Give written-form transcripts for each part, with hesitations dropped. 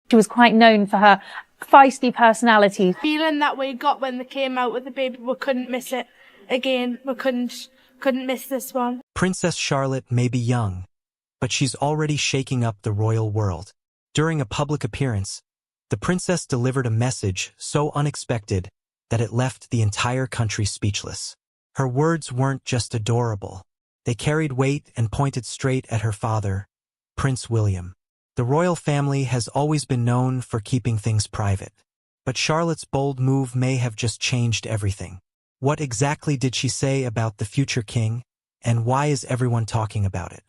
She was quite known for her feisty personality. Feeling that we got when they came out with the baby, we couldn't miss it again. We couldn't miss this one. Princess Charlotte may be young, but she's already shaking up the royal world. During a public appearance, the princess delivered a message so unexpected that it left the entire country speechless. Her words weren't just adorable. They carried weight and pointed straight at her father, Prince William. The royal family has always been known for keeping things private. But Charlotte's bold move may have just changed everything. What exactly did she say about the future king, and why is everyone talking about it?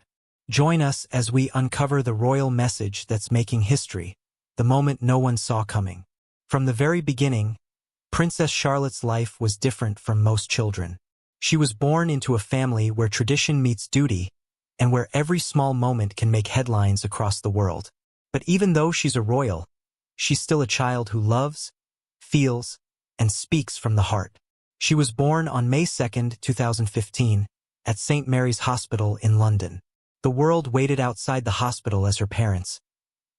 Join us as we uncover the royal message that's making history, the moment no one saw coming. From the very beginning, Princess Charlotte's life was different from most children. She was born into a family where tradition meets duty, and where every small moment can make headlines across the world. But even though she's a royal, she's still a child who loves, feels, and speaks from the heart. She was born on May 2, 2015, at St. Mary's Hospital in London. The world waited outside the hospital as her parents,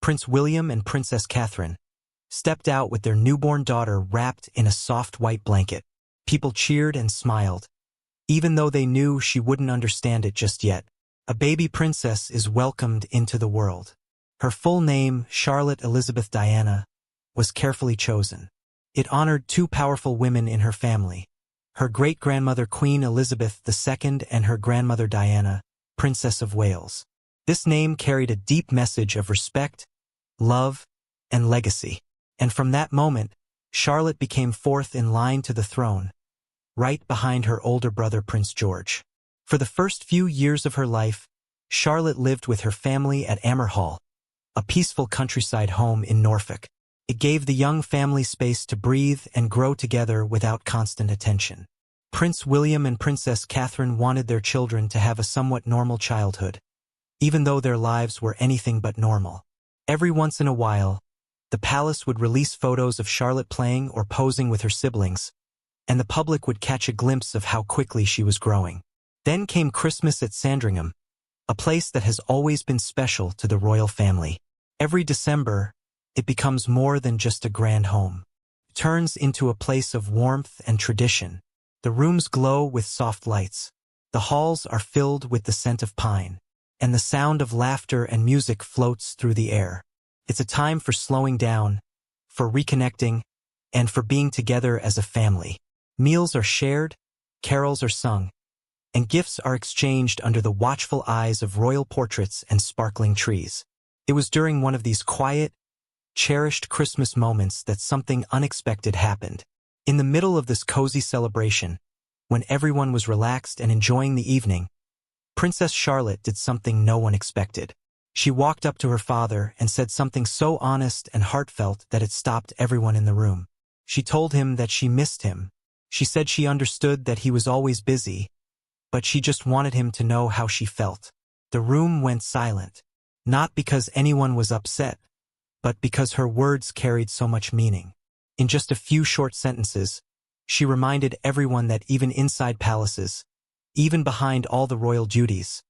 Prince William and Princess Catherine, stepped out with their newborn daughter wrapped in a soft white blanket. People cheered and smiled, even though they knew she wouldn't understand it just yet. A baby princess is welcomed into the world. Her full name, Charlotte Elizabeth Diana, was carefully chosen. It honored two powerful women in her family, her great-grandmother Queen Elizabeth II and her grandmother Diana, Princess of Wales. This name carried a deep message of respect, love, and legacy. And from that moment, Charlotte became fourth in line to the throne, right behind her older brother Prince George. For the first few years of her life, Charlotte lived with her family at Amer Hall, a peaceful countryside home in Norfolk. It gave the young family space to breathe and grow together without constant attention. Prince William and Princess Catherine wanted their children to have a somewhat normal childhood, even though their lives were anything but normal. Every once in a while, the palace would release photos of Charlotte playing or posing with her siblings, and the public would catch a glimpse of how quickly she was growing. Then came Christmas at Sandringham, a place that has always been special to the royal family. Every December, it becomes more than just a grand home. It turns into a place of warmth and tradition. The rooms glow with soft lights. The halls are filled with the scent of pine, and the sound of laughter and music floats through the air. It's a time for slowing down, for reconnecting, and for being together as a family. Meals are shared, carols are sung, and gifts are exchanged under the watchful eyes of royal portraits and sparkling trees. It was during one of these quiet, cherished Christmas moments that something unexpected happened. In the middle of this cozy celebration, when everyone was relaxed and enjoying the evening, Princess Charlotte did something no one expected. She walked up to her father and said something so honest and heartfelt that it stopped everyone in the room. She told him that she missed him. She said she understood that he was always busy, but she just wanted him to know how she felt. The room went silent, not because anyone was upset, but because her words carried so much meaning. In just a few short sentences, she reminded everyone that even inside palaces, even behind all the royal duties,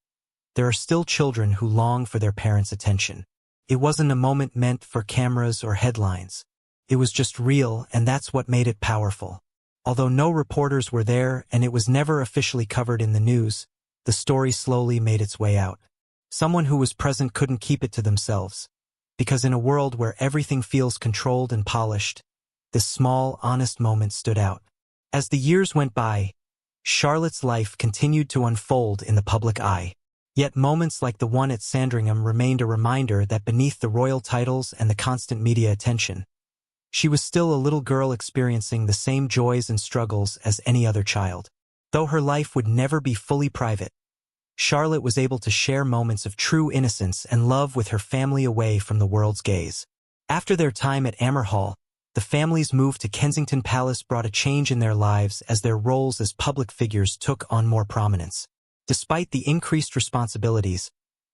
there are still children who long for their parents' attention. It wasn't a moment meant for cameras or headlines. It was just real, and that's what made it powerful. Although no reporters were there and it was never officially covered in the news, the story slowly made its way out. Someone who was present couldn't keep it to themselves, because in a world where everything feels controlled and polished, this small, honest moment stood out. As the years went by, Charlotte's life continued to unfold in the public eye. Yet moments like the one at Sandringham remained a reminder that beneath the royal titles and the constant media attention, she was still a little girl experiencing the same joys and struggles as any other child. Though her life would never be fully private, Charlotte was able to share moments of true innocence and love with her family away from the world's gaze. After their time at Amer Hall, the family's move to Kensington Palace brought a change in their lives as their roles as public figures took on more prominence. Despite the increased responsibilities,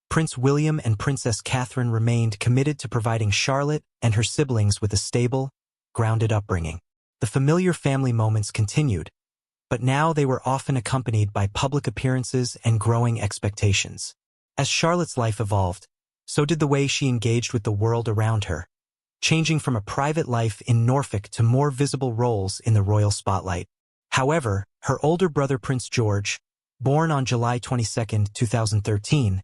Prince William and Princess Catherine remained committed to providing Charlotte and her siblings with a stable, grounded upbringing. The familiar family moments continued, but now they were often accompanied by public appearances and growing expectations. As Charlotte's life evolved, so did the way she engaged with the world around her. changing from a private life in Norfolk to more visible roles in the royal spotlight. However, her older brother Prince George, born on July 22, 2013,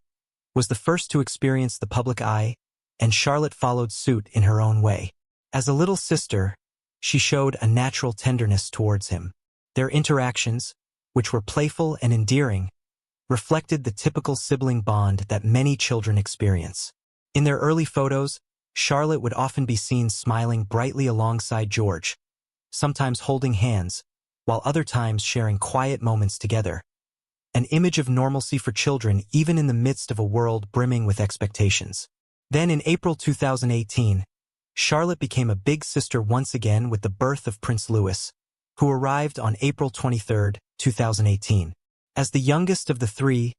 was the first to experience the public eye, and Charlotte followed suit in her own way. As a little sister, she showed a natural tenderness towards him. Their interactions, which were playful and endearing, reflected the typical sibling bond that many children experience. In their early photos, Charlotte would often be seen smiling brightly alongside George, sometimes holding hands, while other times sharing quiet moments together. An image of normalcy for children even in the midst of a world brimming with expectations. Then in April 2018, Charlotte became a big sister once again with the birth of Prince Louis, who arrived on April 23, 2018. As the youngest of the three,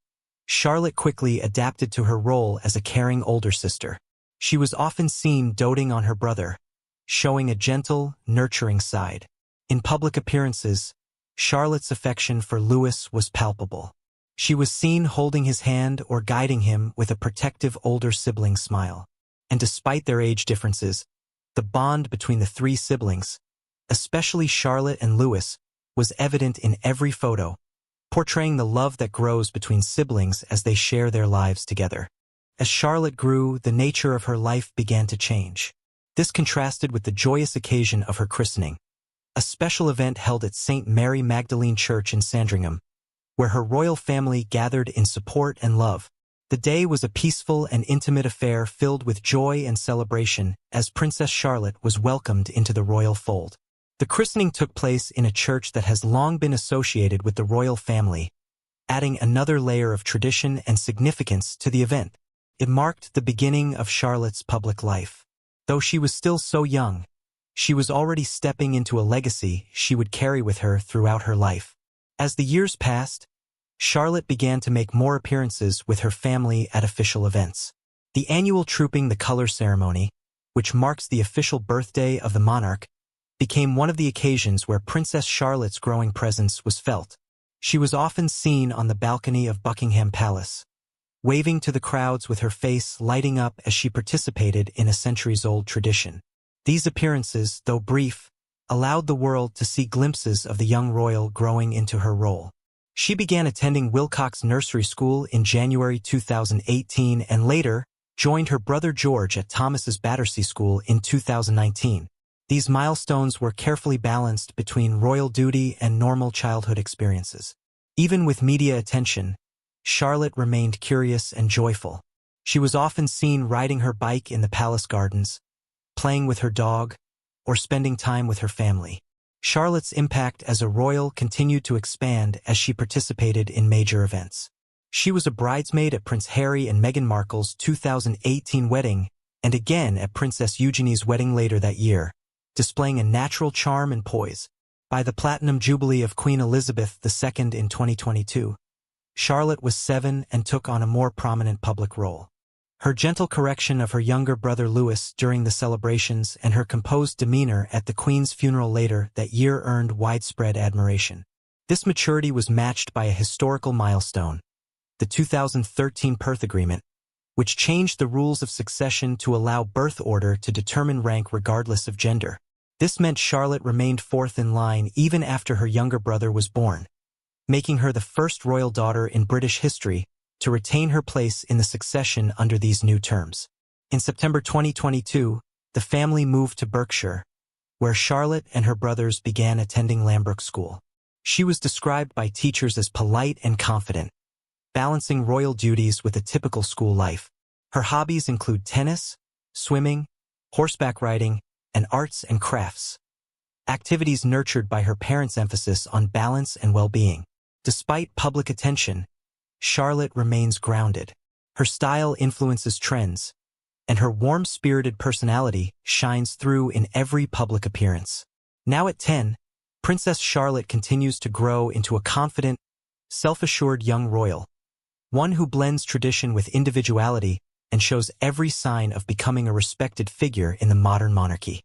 Charlotte quickly adapted to her role as a caring older sister. She was often seen doting on her brother, showing a gentle, nurturing side. In public appearances, Charlotte's affection for Louis was palpable. She was seen holding his hand or guiding him with a protective older sibling smile. And despite their age differences, the bond between the three siblings, especially Charlotte and Louis, was evident in every photo, portraying the love that grows between siblings as they share their lives together. As Charlotte grew, the nature of her life began to change. This contrasted with the joyous occasion of her christening, a special event held at St. Mary Magdalene Church in Sandringham, where her royal family gathered in support and love. The day was a peaceful and intimate affair filled with joy and celebration as Princess Charlotte was welcomed into the royal fold. The christening took place in a church that has long been associated with the royal family, adding another layer of tradition and significance to the event. It marked the beginning of Charlotte's public life. Though she was still so young, she was already stepping into a legacy she would carry with her throughout her life. As the years passed, Charlotte began to make more appearances with her family at official events. The annual Trooping the Colors ceremony, which marks the official birthday of the monarch, became one of the occasions where Princess Charlotte's growing presence was felt. She was often seen on the balcony of Buckingham Palace, waving to the crowds with her face lighting up as she participated in a centuries-old tradition. These appearances, though brief, allowed the world to see glimpses of the young royal growing into her role. She began attending Wilcox Nursery School in January 2018 and later joined her brother George at Thomas's Battersea School in 2019. These milestones were carefully balanced between royal duty and normal childhood experiences. Even with media attention, Charlotte remained curious and joyful. She was often seen riding her bike in the palace gardens, playing with her dog, or spending time with her family. Charlotte's impact as a royal continued to expand as she participated in major events. She was a bridesmaid at Prince Harry and Meghan Markle's 2018 wedding and again at Princess Eugenie's wedding later that year, displaying a natural charm and poise. By the Platinum Jubilee of Queen Elizabeth II in 2022, Charlotte was 7 and took on a more prominent public role. Her gentle correction of her younger brother Louis during the celebrations and her composed demeanor at the Queen's funeral later that year earned widespread admiration. This maturity was matched by a historical milestone, the 2013 Perth Agreement, which changed the rules of succession to allow birth order to determine rank regardless of gender. This meant Charlotte remained fourth in line even after her younger brother was born, making her the first royal daughter in British history to retain her place in the succession under these new terms. In September 2022, the family moved to Berkshire, where Charlotte and her brothers began attending Lambrook School. She was described by teachers as polite and confident, balancing royal duties with a typical school life. Her hobbies include tennis, swimming, horseback riding, and arts and crafts, activities nurtured by her parents' emphasis on balance and well-being. Despite public attention, Charlotte remains grounded. Her style influences trends, and her warm-spirited personality shines through in every public appearance. Now at 10, Princess Charlotte continues to grow into a confident, self-assured young royal, one who blends tradition with individuality and shows every sign of becoming a respected figure in the modern monarchy.